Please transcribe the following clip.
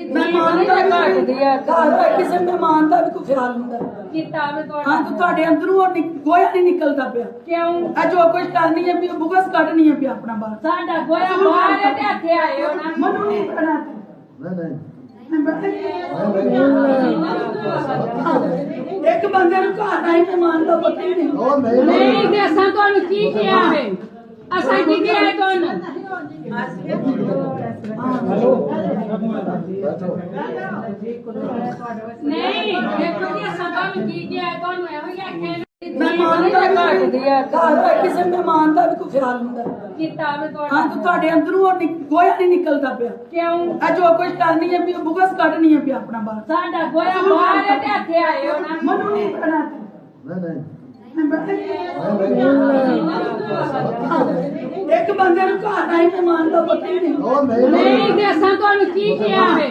ਮਹਿਮਾਨ ਦਾ ਘਟਦੀ ਆ ਘਰ ਕਿਸੇ ਮਹਿਮਾਨ ਦਾ ਵੀ ਕੋਈ ਖਿਆਲ ਹੁੰਦਾ ਕੀਤਾ ਵੇ ਤੁਹਾਡਾ ਹਾਂ ਤੁਹਾਡੇ ਅੰਦਰੋਂ ਉਹ ਗੋਇਆ ਨਹੀਂ ਨਿਕਲਦਾ ਪਿਆ ਕਿਉਂ ਆ ਜੋ ਕੁਝ ਕਰਨੀ ਹੈ ਵੀ ਉਹ ਬੁਗਸ ਕੱਢਣੀ ਹੈ ਪਿਆ ਆਪਣਾ ਬਾਹਰ ਸਾਡਾ ਗੋਇਆ ਬਾਹਰ ਤੇ ਹੱਥੇ ਆਏ ਹੋ ਨਾ ਮਨੂੰ ਨਹੀਂ ਕਰਨਾ ਇੱਕ ਬੰਦੇ ਨੂੰ ਘਰ ਦਾ ਹੀ ਮਹਿਮਾਨ ਦਾ ਪਤਾ ਹੀ ਨਹੀਂ ਨਹੀਂ ਤੇ ਅਸਾਂ ਤੁਹਾਨੂੰ ਕੀ ਕਿਹਾ ਵੇ ਅਸਾਂ ਕੀ ਕਿਹਾ ਤੁਹਾਨੂੰ ਨਹੀਂ ਦੇਖੋ ਕਿ ਅਸਾਂ ਤੁਹਾਨੂੰ ਕੀ ਕਿਹਾ ਤੁਹਾਨੂੰ ਇਹੋ ਹੀ ਆਖਿਆ ਮਹਿਮਾਨ ਦਾ ਘਟਦੀ ਆ ਘਰ ਕਿਸੇ ਮਹਿਮਾਨ ਦਾ ਵੀ ਕੋਈ ਖਿਆਲ ਹੁੰਦਾ ਕੀਤਾ ਵੇ ਤੁਹਾਡਾ ਹਾਂ ਤੁਹਾਡੇ ਅੰਦਰੋਂ ਉਹ ਗੋਇਆ ਨਹੀਂ ਨਿਕਲਦਾ ਪਿਆ ਕਿਉਂ ਆ ਜੋ ਕੁਝ ਕਰਨੀ ਹੈ ਵੀ ਉਹ ਬੁਗਸ ਕੱਢਣੀ ਹੈ ਪਿਆ ਆਪਣਾ ਬਾਹਰ ਸਾਡਾ ਗੋਇਆ ਬਾਹਰ ਤੇ ਹੱਥੇ ਆਏ ਹੋ ਨਾ ਮਨੂੰ ਨਹੀਂ ਕਰਨਾ ਇੱਕ ਬੰਦੇ ਨੂੰ ਘਰ ਦਾ ਹੀ ਮਹਿਮਾਨ ਦਾ ਪਤਾ ਹੀ ਨਹੀਂ ਨਹੀਂ ਤੇ ਅਸਾਂ ਤੁਹਾਨੂੰ ਕੀ ਕਿਹਾ ਵੇ